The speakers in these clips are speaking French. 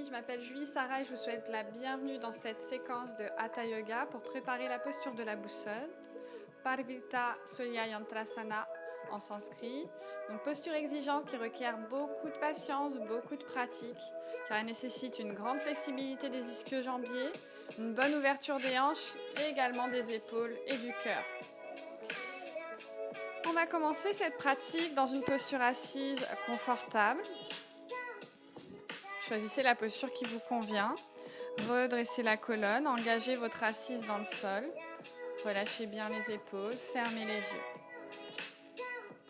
je m'appelle Julie Sarah et je vous souhaite la bienvenue dans cette séquence de Hatha Yoga pour préparer la posture de la boussole, Parvrita Surya Yantrasana en sanskrit. Donc posture exigeante qui requiert beaucoup de patience, beaucoup de pratique, car elle nécessite une grande flexibilité des ischio-jambiers, une bonne ouverture des hanches et également des épaules et du cœur. On va commencer cette pratique dans une posture assise confortable. Choisissez la posture qui vous convient. Redressez la colonne, engagez votre assise dans le sol. Relâchez bien les épaules, fermez les yeux.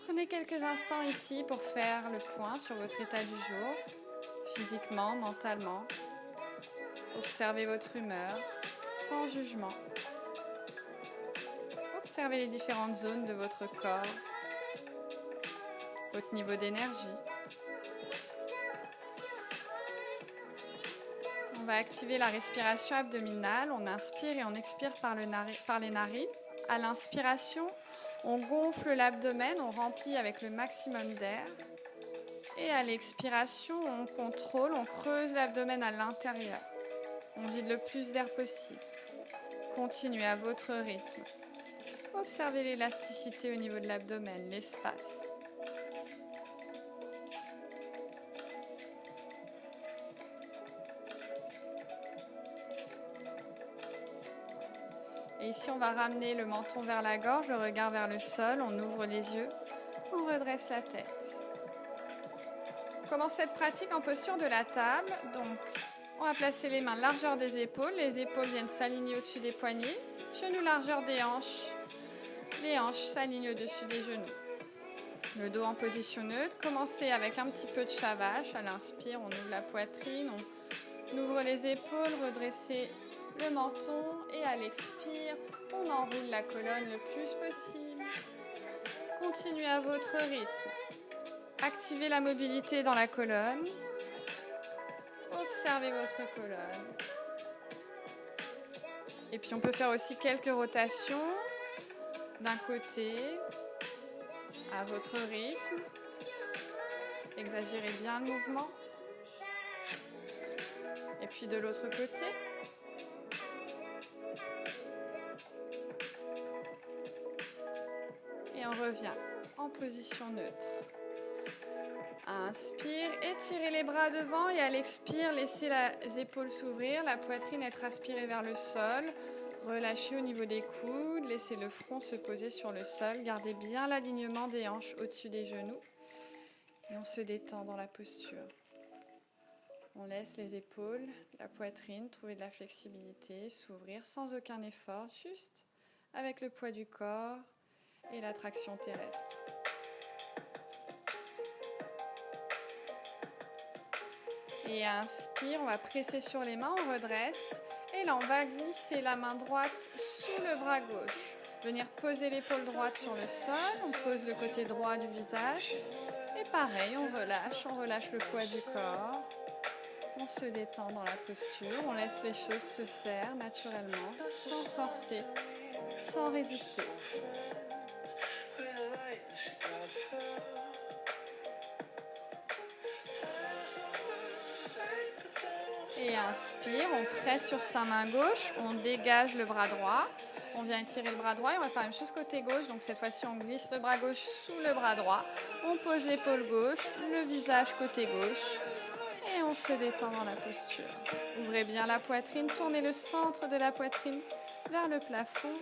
Prenez quelques instants ici pour faire le point sur votre état du jour, physiquement, mentalement. Observez votre humeur, sans jugement. Observez les différentes zones de votre corps, votre niveau d'énergie. On va activer la respiration abdominale. On inspire et on expire par les narines. À l'inspiration, on gonfle l'abdomen, on remplit avec le maximum d'air. Et à l'expiration, on contrôle, on creuse l'abdomen à l'intérieur. On vide le plus d'air possible. Continuez à votre rythme. Observez l'élasticité au niveau de l'abdomen, l'espace. Et ici, on va ramener le menton vers la gorge, le regard vers le sol, on ouvre les yeux, on redresse la tête. On commence cette pratique en posture de la table. Donc, on va placer les mains largeur des épaules. Les épaules viennent s'aligner au-dessus des poignets. Genoux largeur des hanches. Les hanches s'alignent au-dessus des genoux. Le dos en position neutre. Commencez avec un petit peu de shavasana. À l'inspire, on ouvre la poitrine, on ouvre les épaules, redressez le menton et à l'expire, on enroule la colonne le plus possible. Continuez à votre rythme. Activez la mobilité dans la colonne. Observez votre colonne. Et puis on peut faire aussi quelques rotations d'un côté à votre rythme. Exagérez bien le mouvement. Et puis de l'autre côté. Et on revient en position neutre. Inspire, étirez les bras devant et à l'expire, laissez les épaules s'ouvrir, la poitrine être aspirée vers le sol. Relâchez au niveau des coudes, laissez le front se poser sur le sol. Gardez bien l'alignement des hanches au-dessus des genoux. Et on se détend dans la posture. On laisse les épaules, la poitrine trouver de la flexibilité, s'ouvrir sans aucun effort, juste avec le poids du corps et la traction terrestre. Et inspire, on va presser sur les mains, on redresse. Et là, on va glisser la main droite sous le bras gauche. Venir poser l'épaule droite sur le sol, on pose le côté droit du visage. Et pareil, on relâche le poids du corps. On se détend dans la posture, on laisse les choses se faire naturellement, sans forcer, sans résister. Et inspire, on presse sur sa main gauche, on dégage le bras droit. On vient étirer le bras droit et on va faire la même chose côté gauche. Donc cette fois-ci, on glisse le bras gauche sous le bras droit. On pose l'épaule gauche, le visage côté gauche. Et on se détend dans la posture. Ouvrez bien la poitrine, tournez le centre de la poitrine vers le plafond.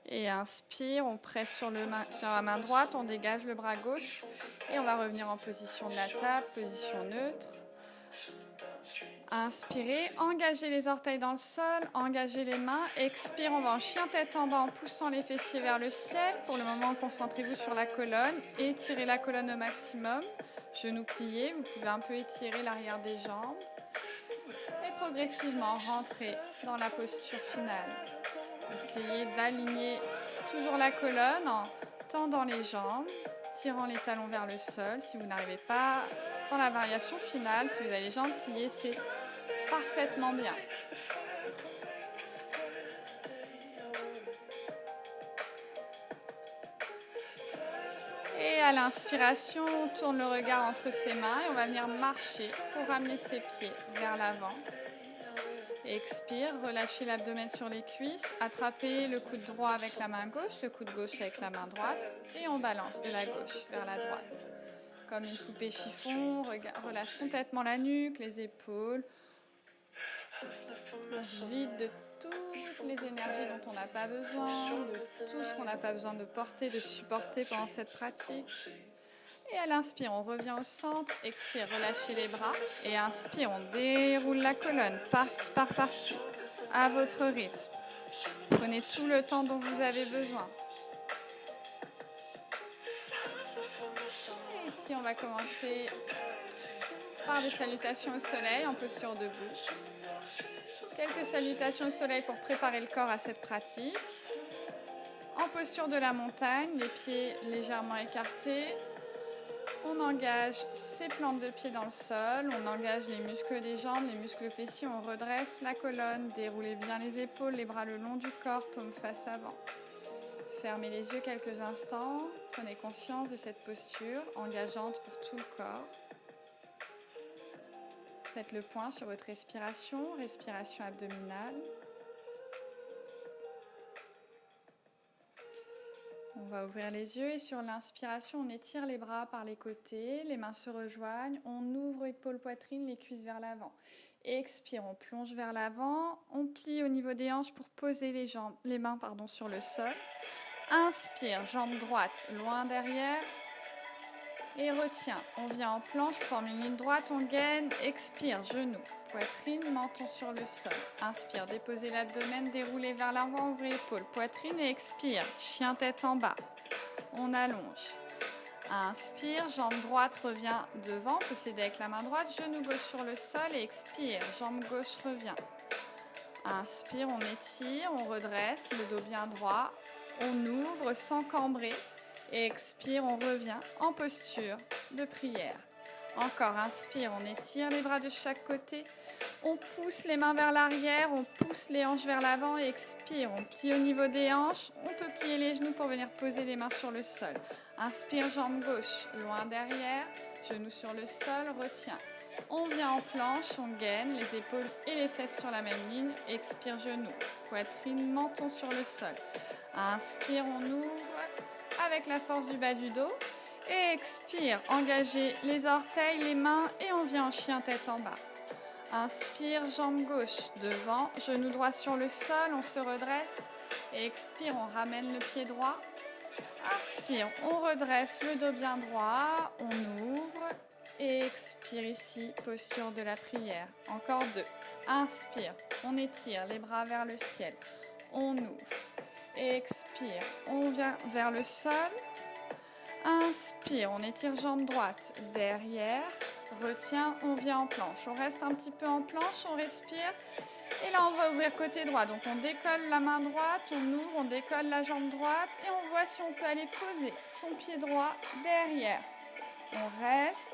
Et inspire, on presse sur la main droite, on dégage le bras gauche et on va revenir en position de la table, position neutre. Inspirez, engagez les orteils dans le sol, engagez les mains. Expire, on va en chien tête en bas en poussant les fessiers vers le ciel. Pour le moment, concentrez-vous sur la colonne. Étirez la colonne au maximum. Genoux pliés, vous pouvez un peu étirer l'arrière des jambes. Et progressivement, rentrez dans la posture finale. Essayez d'aligner toujours la colonne en tendant les jambes, tirant les talons vers le sol. Si vous n'arrivez pas dans la variation finale, si vous avez les jambes pliées, c'est parfaitement bien. à l'inspiration, on tourne le regard entre ses mains et on va venir marcher pour ramener ses pieds vers l'avant. Expire, relâchez l'abdomen sur les cuisses, attrapez le coude droit avec la main gauche, le coude gauche avec la main droite et on balance de la gauche vers la droite. Comme une poupée chiffon, relâche complètement la nuque, les épaules. On se vide de toutes les énergies dont on n'a pas besoin, de tout ce qu'on n'a pas besoin de porter, de supporter pendant cette pratique. Et à l'inspire, on revient au centre, expire, relâchez les bras. Et inspire, on déroule la colonne, partie par partie, à votre rythme. Prenez tout le temps dont vous avez besoin. Et ici, on va commencer par des salutations au soleil en posture debout. Quelques salutations au soleil pour préparer le corps à cette pratique. En posture de la montagne, les pieds légèrement écartés. On engage ses plantes de pied dans le sol, on engage les muscles des jambes, les muscles fessiers, on redresse la colonne, déroulez bien les épaules, les bras le long du corps, paume face avant. Fermez les yeux quelques instants, prenez conscience de cette posture engageante pour tout le corps. Faites le point sur votre respiration, respiration abdominale. On va ouvrir les yeux et sur l'inspiration, on étire les bras par les côtés, les mains se rejoignent, on ouvre épaules, poitrine, les cuisses vers l'avant. Expire, on plonge vers l'avant, on plie au niveau des hanches pour poser les mains sur le sol. Inspire, jambe droite loin derrière et retiens. On vient en planche, forme une ligne droite, on gaine, expire, genoux, poitrine, menton sur le sol. Inspire, déposez l'abdomen, déroulez vers l'avant, ouvrez épaules, poitrine et expire, chien tête en bas. On allonge. Inspire, jambe droite revient devant, on peut s'aider avec la main droite, genou gauche sur le sol et expire, jambe gauche revient. Inspire, on étire, on redresse, le dos bien droit, on ouvre sans cambrer. Et expire, on revient en posture de prière. Encore, inspire, on étire les bras de chaque côté. On pousse les mains vers l'arrière, on pousse les hanches vers l'avant et expire. On plie au niveau des hanches, on peut plier les genoux pour venir poser les mains sur le sol. Inspire, jambe gauche, loin derrière, genoux sur le sol, retiens. On vient en planche, on gaine, les épaules et les fesses sur la même ligne. Expire, genoux, poitrine, menton sur le sol. Inspire, on ouvre avec la force du bas du dos et expire, engagez les orteils, les mains et on vient en chien tête en bas. Inspire, jambe gauche devant, genou droit sur le sol, on se redresse et expire, on ramène le pied droit. Inspire, on redresse le dos bien droit, on ouvre et expire ici, posture de la prière. Encore 2. Inspire, on étire les bras vers le ciel, on ouvre. Expire, on vient vers le sol. Inspire, on étire jambe droite derrière. Retient, on vient en planche. On reste un petit peu en planche, on respire. Et là, on va ouvrir côté droit. Donc, on décolle la main droite, on ouvre, on décolle la jambe droite. Et on voit si on peut aller poser son pied droit derrière. On reste.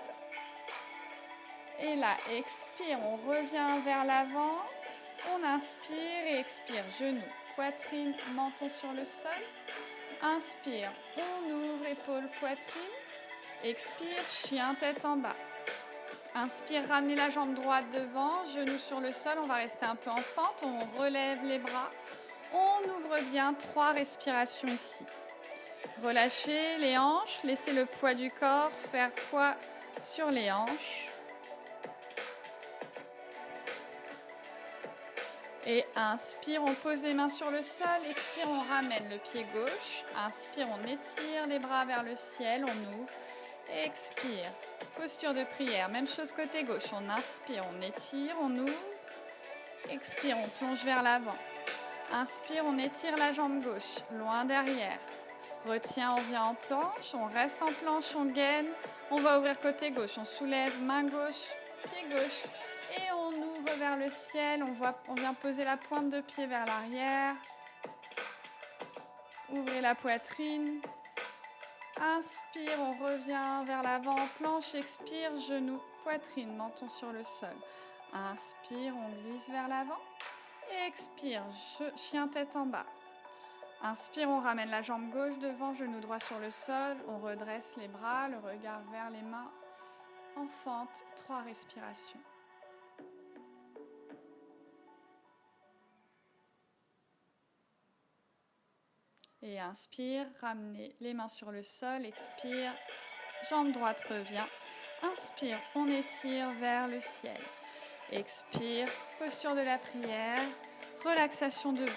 Et là, expire, on revient vers l'avant. On inspire et expire, genoux. Poitrine, menton sur le sol. Inspire, on ouvre, épaules, poitrine. Expire, chien, tête en bas. Inspire, ramenez la jambe droite devant, genou sur le sol. On va rester un peu en fente, on relève les bras. On ouvre bien, 3 respirations ici. Relâchez les hanches, laissez le poids du corps faire poids sur les hanches. Et inspire, on pose les mains sur le sol. Expire, on ramène le pied gauche. Inspire, on étire les bras vers le ciel. On ouvre. Expire. Posture de prière. Même chose côté gauche. On inspire, on étire, on ouvre. Expire, on plonge vers l'avant. Inspire, on étire la jambe gauche. Loin derrière. Retiens, on vient en planche. On reste en planche, on gaine. On va ouvrir côté gauche. On soulève main gauche, pied gauche. Et on ouvre vers le ciel, on vient poser la pointe de pied vers l'arrière. Ouvrez la poitrine. Inspire, on revient vers l'avant en planche. Expire, genoux, poitrine, menton sur le sol. Inspire, on glisse vers l'avant. Et expire, chien tête en bas. Inspire, on ramène la jambe gauche devant, genou droit sur le sol. On redresse les bras, le regard vers les mains. En fente, 3 respirations. Et inspire, ramenez les mains sur le sol. Expire, jambe droite revient. Inspire, on étire vers le ciel. Expire, posture de la prière, relaxation debout.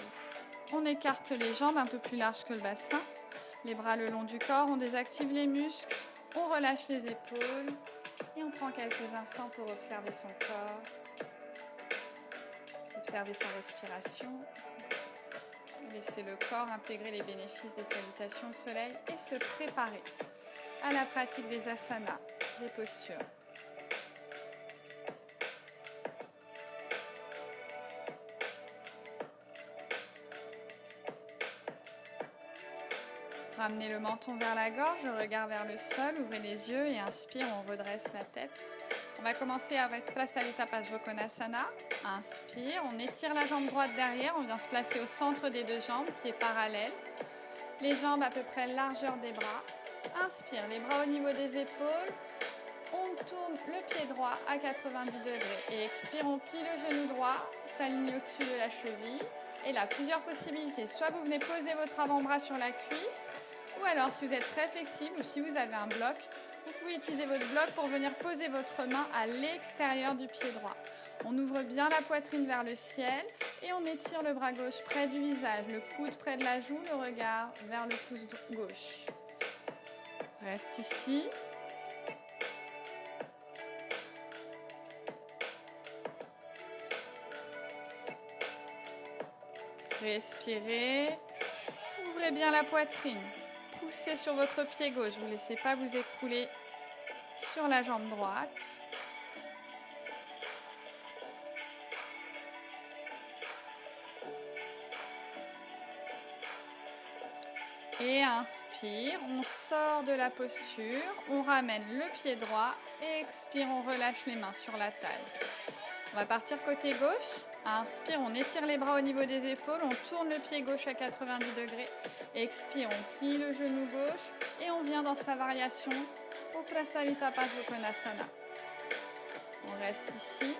On écarte les jambes un peu plus larges que le bassin. Les bras le long du corps, on désactive les muscles. On relâche les épaules. Et on prend quelques instants pour observer son corps. Observer sa respiration. Laissez le corps intégrer les bénéfices des salutations au soleil et se préparer à la pratique des asanas, des postures. Ramenez le menton vers la gorge, le regard vers le sol, ouvrez les yeux et inspire, on redresse la tête. On va commencer avec Prasalita Parsvakonasana. Inspire, on étire la jambe droite derrière, on vient se placer au centre des 2 jambes, pieds parallèles. Les jambes à peu près largeur des bras. Inspire, les bras au niveau des épaules. On tourne le pied droit à 90 degrés. Et expire, on plie le genou droit, s'aligne au-dessus de la cheville. Et là, plusieurs possibilités. Soit vous venez poser votre avant-bras sur la cuisse, ou alors si vous êtes très flexible ou si vous avez un bloc, vous pouvez utiliser votre bloc pour venir poser votre main à l'extérieur du pied droit. On ouvre bien la poitrine vers le ciel et on étire le bras gauche près du visage, le coude près de la joue, le regard vers le pouce gauche. Reste ici. Respirez. Ouvrez bien la poitrine. Poussez sur votre pied gauche. Vous ne laissez pas vous écrouler sur la jambe droite. Et inspire, on sort de la posture, on ramène le pied droit et expire, on relâche les mains sur la taille. On va partir côté gauche. Inspire, on étire les bras au niveau des épaules, on tourne le pied gauche à 90 degrés. Expire, on plie le genou gauche et on vient dans sa variation au Prasalita Parsvakonasana. On reste ici.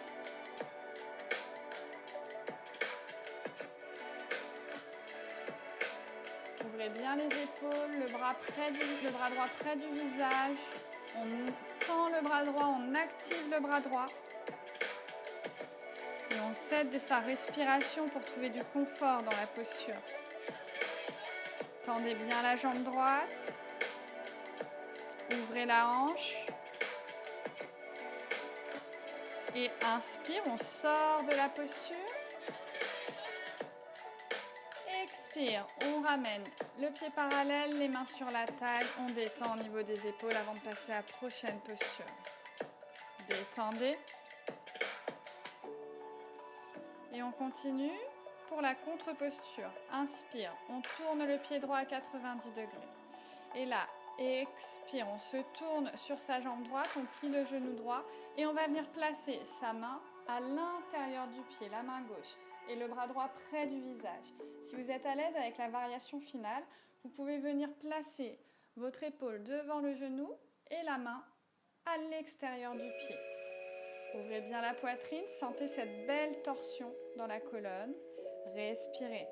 Ouvrez bien les épaules, le bras droit près du visage. On tend le bras droit, on active le bras droit. Et on s'aide de sa respiration pour trouver du confort dans la posture. Tendez bien la jambe droite. Ouvrez la hanche. Et inspire, on sort de la posture. Expire, on ramène le pied parallèle, les mains sur la taille. On détend au niveau des épaules avant de passer à la prochaine posture. Détendez. Et on continue pour la contre-posture. Inspire, on tourne le pied droit à 90 degrés. Et là, expire, on se tourne sur sa jambe droite, on plie le genou droit et on va venir placer sa main à l'intérieur du pied, la main gauche, et le bras droit près du visage. Si vous êtes à l'aise avec la variation finale, vous pouvez venir placer votre épaule devant le genou et la main à l'extérieur du pied. Ouvrez bien la poitrine, sentez cette belle torsion dans la colonne. Respirez.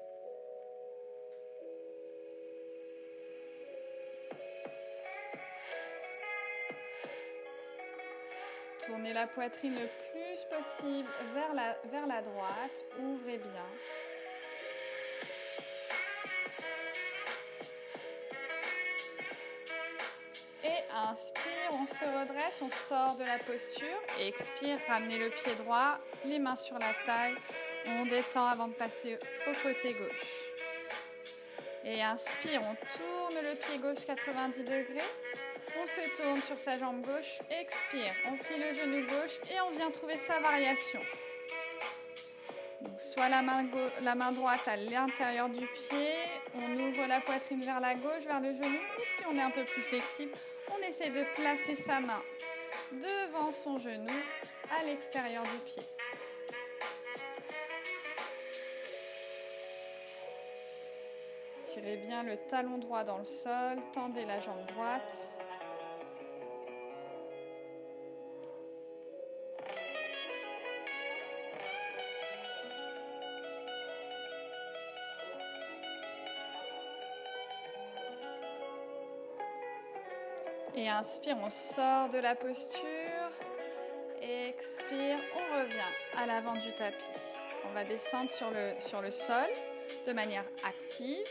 Tournez la poitrine le plus possible vers la droite. Ouvrez bien. Et inspire, on se redresse, on sort de la posture. Et expire, ramenez le pied droit, les mains sur la taille. On détend avant de passer au côté gauche. Et inspire, on tourne le pied gauche 90 degrés. On se tourne sur sa jambe gauche. Expire, on plie le genou gauche et on vient trouver sa variation. Donc, soit la main droite à l'intérieur du pied, on ouvre la poitrine vers la gauche, vers le genou, ou si on est un peu plus flexible, on essaie de placer sa main devant son genou à l'extérieur du pied. Tirez bien le talon droit dans le sol, tendez la jambe droite. Et inspire, on sort de la posture. Expire, on revient à l'avant du tapis. On va descendre sur le sol de manière active.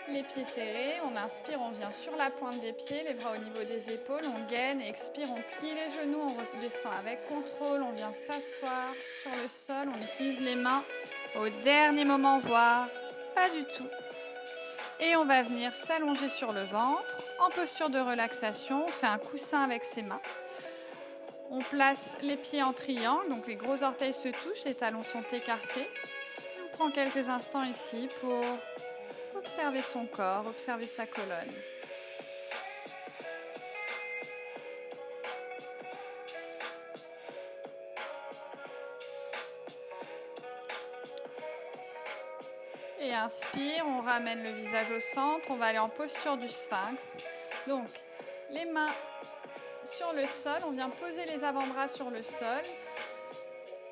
Les pieds serrés, on inspire, on vient sur la pointe des pieds, les bras au niveau des épaules, on gaine, expire, on plie les genoux, on redescend avec contrôle, on vient s'asseoir sur le sol, on utilise les mains au dernier moment, voire pas du tout. Et on va venir s'allonger sur le ventre en posture de relaxation. On fait un coussin avec ses mains. On place les pieds en triangle, donc les gros orteils se touchent, les talons sont écartés. Et on prend quelques instants ici pour observer son corps, observer sa colonne. Et inspire, on ramène le visage au centre, on va aller en posture du sphinx. Donc, les mains sur le sol, on vient poser les avant-bras sur le sol.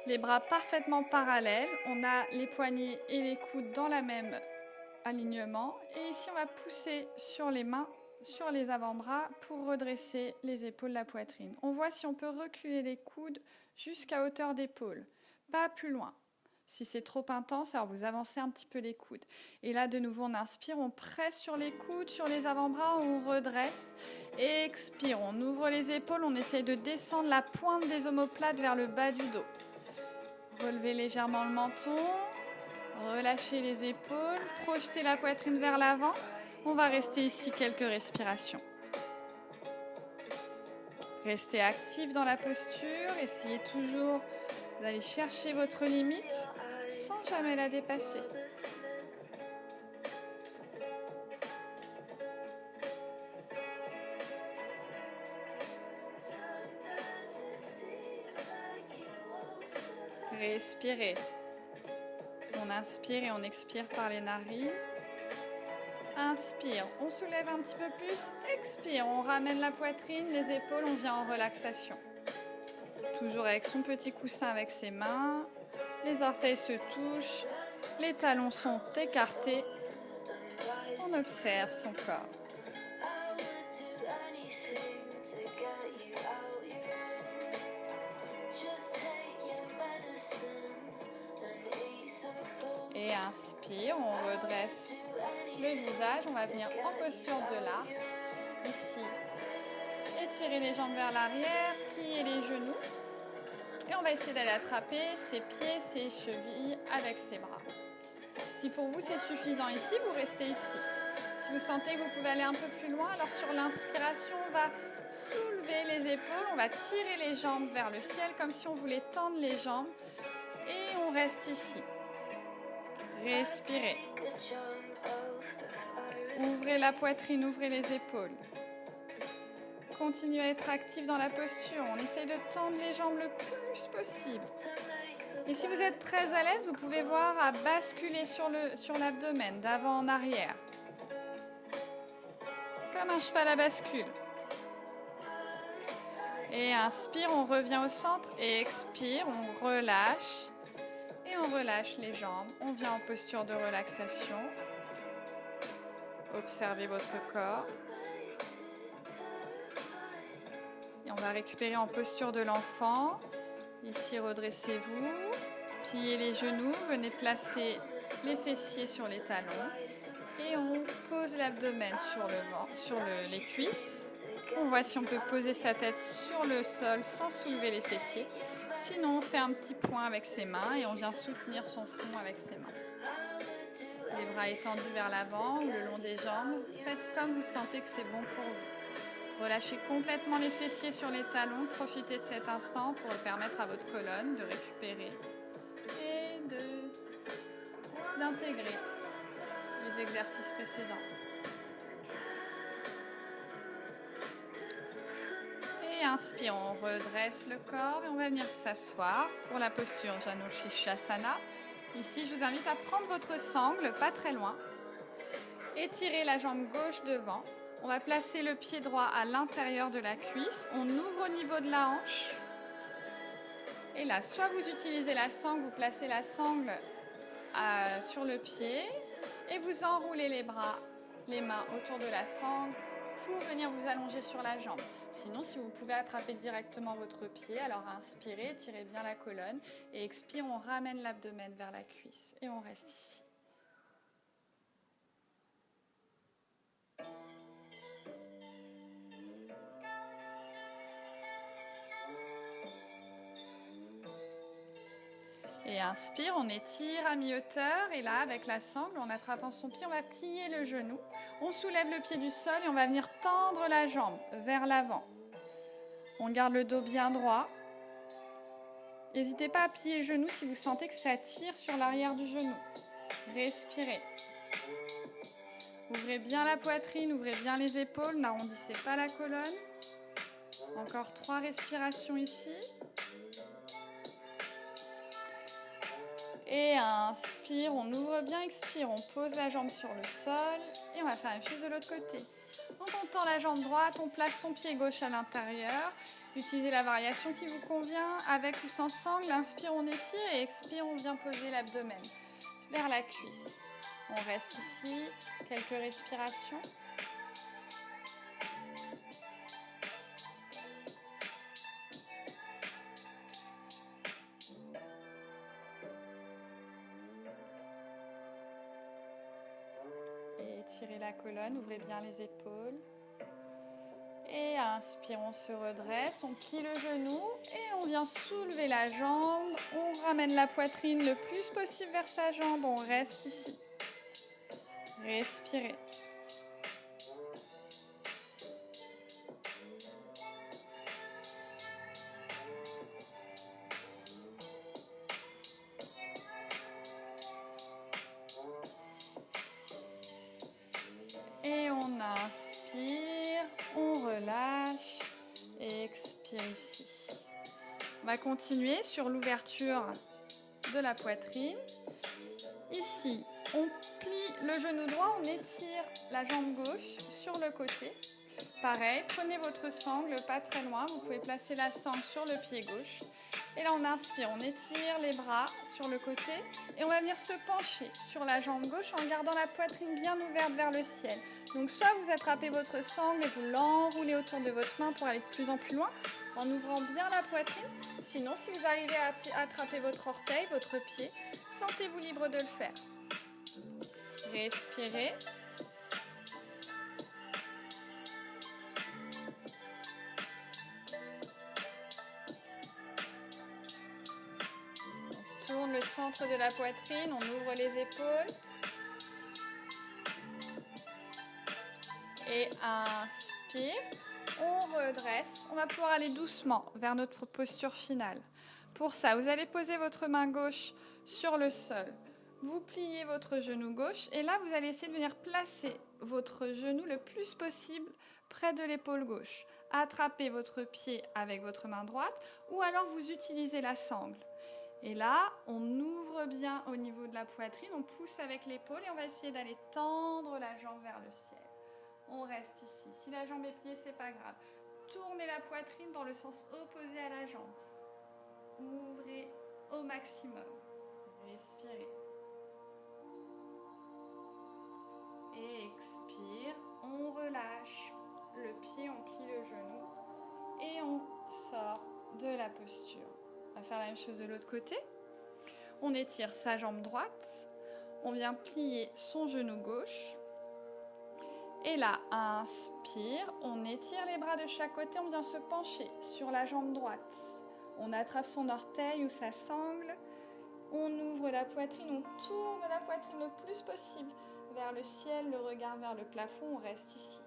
Les bras parfaitement parallèles, on a les poignets et les coudes dans la même alignement. Et ici, on va pousser sur les mains, sur les avant-bras pour redresser les épaules, la poitrine. On voit si on peut reculer les coudes jusqu'à hauteur d'épaule, pas plus loin. Si c'est trop intense, alors vous avancez un petit peu les coudes. Et là, de nouveau, on inspire, on presse sur les coudes, sur les avant-bras, on redresse. Expire, on ouvre les épaules, on essaye de descendre la pointe des omoplates vers le bas du dos. Relevez légèrement le menton, relâchez les épaules, projetez la poitrine vers l'avant. On va rester ici quelques respirations. Restez actif dans la posture, essayez toujours d'aller chercher votre limite sans jamais la dépasser. Respirez. On inspire et on expire par les narines. Inspire, on soulève un petit peu plus. Expire, on ramène la poitrine, les épaules, on vient en relaxation. Toujours avec son petit coussin avec ses mains. Les orteils se touchent. Les talons sont écartés. On observe son corps. Et inspire, on redresse le visage. On va venir en posture de l'arc. Ici, étirer les jambes vers l'arrière, plier les genoux. Et on va essayer d'aller attraper ses pieds, ses chevilles avec ses bras. Si pour vous c'est suffisant ici, vous restez ici. Si vous sentez que vous pouvez aller un peu plus loin, alors sur l'inspiration, on va soulever les épaules, on va tirer les jambes vers le ciel comme si on voulait tendre les jambes. Et on reste ici. Respirez. Ouvrez la poitrine, ouvrez les épaules. Continuez à être actif dans la posture. On essaye de tendre les jambes le plus possible. Et si vous êtes très à l'aise, vous pouvez voir à basculer sur l'abdomen, d'avant en arrière. Comme un cheval à bascule. Et inspire, on revient au centre. Et expire, on relâche. Et on relâche les jambes. On vient en posture de relaxation. Observez votre corps. Et on va récupérer en posture de l'enfant. Ici, redressez-vous. Pliez les genoux. Venez placer les fessiers sur les talons. Et on pose l'abdomen sur les cuisses. On voit si on peut poser sa tête sur le sol sans soulever les fessiers. Sinon, on fait un petit point avec ses mains et on vient soutenir son front avec ses mains. Les bras étendus vers l'avant ou le long des jambes. Faites comme vous sentez que c'est bon pour vous. Relâchez complètement les fessiers sur les talons. Profitez de cet instant pour permettre à votre colonne de récupérer et d'intégrer les exercices précédents. Et inspire, on redresse le corps et on va venir s'asseoir pour la posture Janu Sirsasana. Ici, je vous invite à prendre votre sangle, pas très loin. Étirez la jambe gauche devant. On va placer le pied droit à l'intérieur de la cuisse. On ouvre au niveau de la hanche. Et là, soit vous utilisez la sangle, vous placez la sangle sur le pied et vous enroulez les bras, les mains autour de la sangle pour venir vous allonger sur la jambe. Sinon, si vous pouvez attraper directement votre pied, alors inspirez, tirez bien la colonne et expire, on ramène l'abdomen vers la cuisse et on reste ici. Et inspire, on étire à mi-hauteur et là, avec la sangle, en attrapant son pied, on va plier le genou. On soulève le pied du sol et on va venir tendre la jambe vers l'avant. On garde le dos bien droit. N'hésitez pas à plier le genou si vous sentez que ça tire sur l'arrière du genou. Respirez. Ouvrez bien la poitrine, ouvrez bien les épaules, n'arrondissez pas la colonne. Encore 3 respirations ici. Et inspire, on ouvre bien, expire, on pose la jambe sur le sol et on va faire la même chose de l'autre côté. Donc on tend la jambe droite, on place son pied gauche à l'intérieur. Utilisez la variation qui vous convient, avec ou sans sangle. Inspire, on étire et expire, on vient poser l'abdomen vers la cuisse. On reste ici, quelques respirations. Étirez la colonne, ouvrez bien les épaules. Et inspire, on se redresse, on plie le genou et on vient soulever la jambe. On ramène la poitrine le plus possible vers sa jambe, on reste ici. Respirez. Et on inspire, on relâche et expire ici. On va continuer sur l'ouverture de la poitrine. Ici, on plie le genou droit, on étire la jambe gauche sur le côté. Pareil, prenez votre sangle, pas très loin, vous pouvez placer la sangle sur le pied gauche. Et là, on inspire, on étire les bras sur le côté et on va venir se pencher sur la jambe gauche en gardant la poitrine bien ouverte vers le ciel. Donc, soit vous attrapez votre sangle et vous l'enroulez autour de votre main pour aller de plus en plus loin en ouvrant bien la poitrine. Sinon, si vous arrivez à attraper votre orteil, votre pied, sentez-vous libre de le faire. Respirez. On tourne le centre de la poitrine, on ouvre les épaules. Et inspire, on redresse. On va pouvoir aller doucement vers notre posture finale. Pour ça, vous allez poser votre main gauche sur le sol. Vous pliez votre genou gauche et là, vous allez essayer de venir placer votre genou le plus possible près de l'épaule gauche. Attrapez votre pied avec votre main droite ou alors vous utilisez la sangle. Et là, on ouvre bien au niveau de la poitrine, on pousse avec l'épaule et on va essayer d'aller tendre la jambe vers le ciel. On reste ici. Si la jambe est pliée, c'est pas grave. Tournez la poitrine dans le sens opposé à la jambe. Ouvrez au maximum. Respirez. Et expire. On relâche le pied, on plie le genou. Et on sort de la posture. On va faire la même chose de l'autre côté. On étire sa jambe droite. On vient plier son genou gauche. Et là, inspire, on étire les bras de chaque côté, on vient se pencher sur la jambe droite. On attrape son orteil ou sa sangle, on ouvre la poitrine, on tourne la poitrine le plus possible vers le ciel, le regard vers le plafond, on reste ici.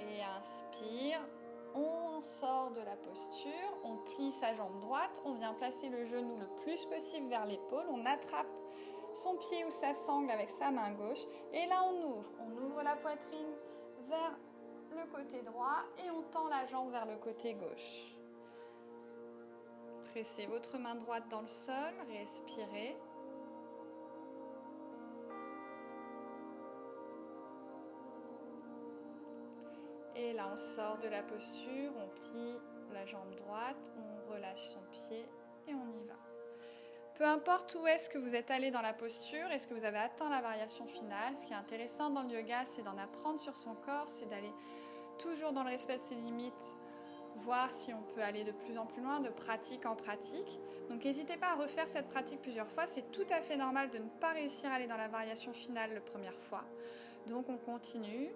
Et inspire, on sort de la posture, on plie sa jambe droite, on vient placer le genou le plus possible vers l'épaule, on attrape son pied ou sa sangle avec sa main gauche. Et là, on ouvre la poitrine vers le côté droit et on tend la jambe vers le côté gauche. Pressez votre main droite dans le sol, respirez. Et là, on sort de la posture, on plie la jambe droite, on relâche son pied et on y va. Peu importe où est-ce que vous êtes allé dans la posture, est-ce que vous avez atteint la variation finale, ce qui est intéressant dans le yoga, c'est d'en apprendre sur son corps, c'est d'aller toujours dans le respect de ses limites, voir si on peut aller de plus en plus loin, de pratique en pratique. Donc n'hésitez pas à refaire cette pratique plusieurs fois, c'est tout à fait normal de ne pas réussir à aller dans la variation finale la première fois. Donc on continue.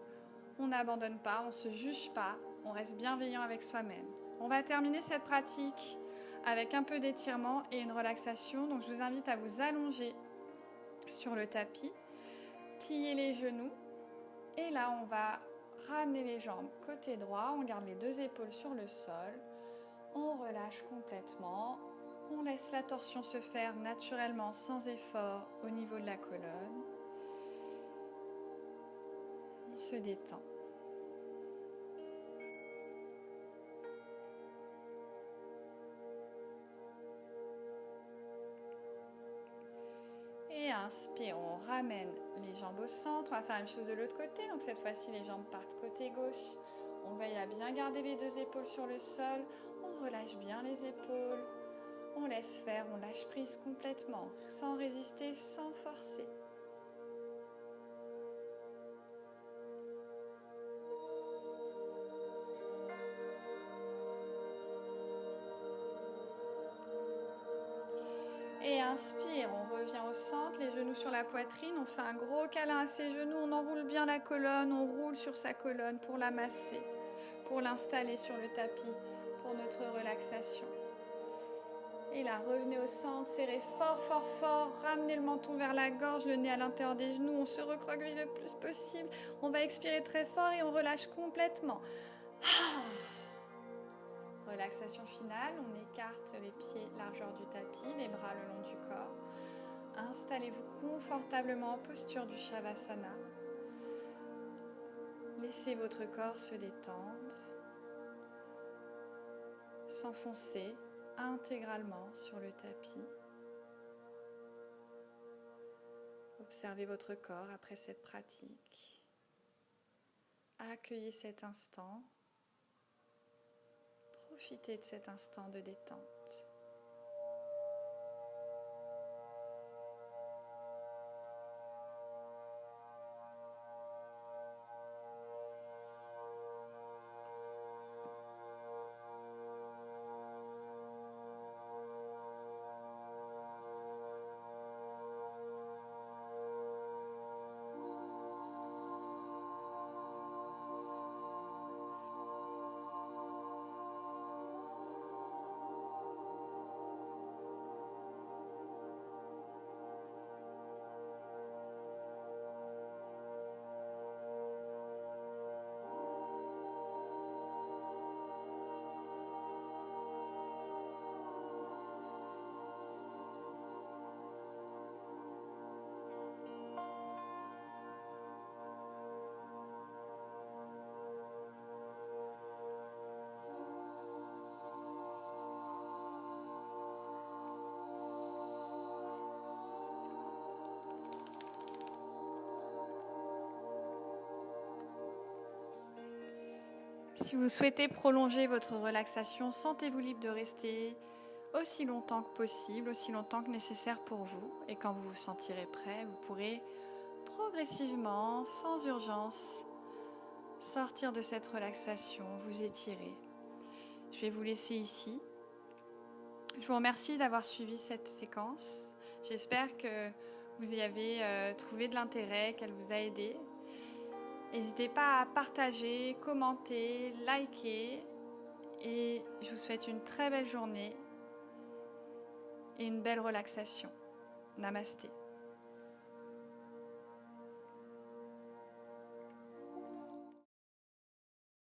On n'abandonne pas, on ne se juge pas, on reste bienveillant avec soi-même. On va terminer cette pratique avec un peu d'étirement et une relaxation. Donc je vous invite à vous allonger sur le tapis, plier les genoux et là on va ramener les jambes côté droit, on garde les 2 épaules sur le sol, on relâche complètement, on laisse la torsion se faire naturellement sans effort au niveau de la colonne. On se détend. Et inspire, on ramène les jambes au centre. On va faire la même chose de l'autre côté. Donc cette fois-ci, les jambes partent côté gauche. On veille à bien garder les 2 épaules sur le sol. On relâche bien les épaules. On laisse faire, on lâche prise complètement, sans résister, sans forcer. Et inspire, on revient au centre, les genoux sur la poitrine, on fait un gros câlin à ses genoux, on enroule bien la colonne, on roule sur sa colonne pour la masser, pour l'installer sur le tapis, pour notre relaxation. Et là, revenez au centre, serrez fort, fort, fort, ramenez le menton vers la gorge, le nez à l'intérieur des genoux, on se recroqueville le plus possible, on va expirer très fort et on relâche complètement. Relaxation finale, on écarte les pieds largeur du tapis, les bras le long du corps. Installez-vous confortablement en posture du Shavasana. Laissez votre corps se détendre, s'enfoncer intégralement sur le tapis. Observez votre corps après cette pratique. Accueillez cet instant. Profitez de cet instant de détente. Si vous souhaitez prolonger votre relaxation, sentez-vous libre de rester aussi longtemps que possible, aussi longtemps que nécessaire pour vous. Et quand vous vous sentirez prêt, vous pourrez progressivement, sans urgence, sortir de cette relaxation, vous étirer. Je vais vous laisser ici. Je vous remercie d'avoir suivi cette séquence. J'espère que vous y avez trouvé de l'intérêt, qu'elle vous a aidé. N'hésitez pas à partager, commenter, liker et je vous souhaite une très belle journée et une belle relaxation. Namasté.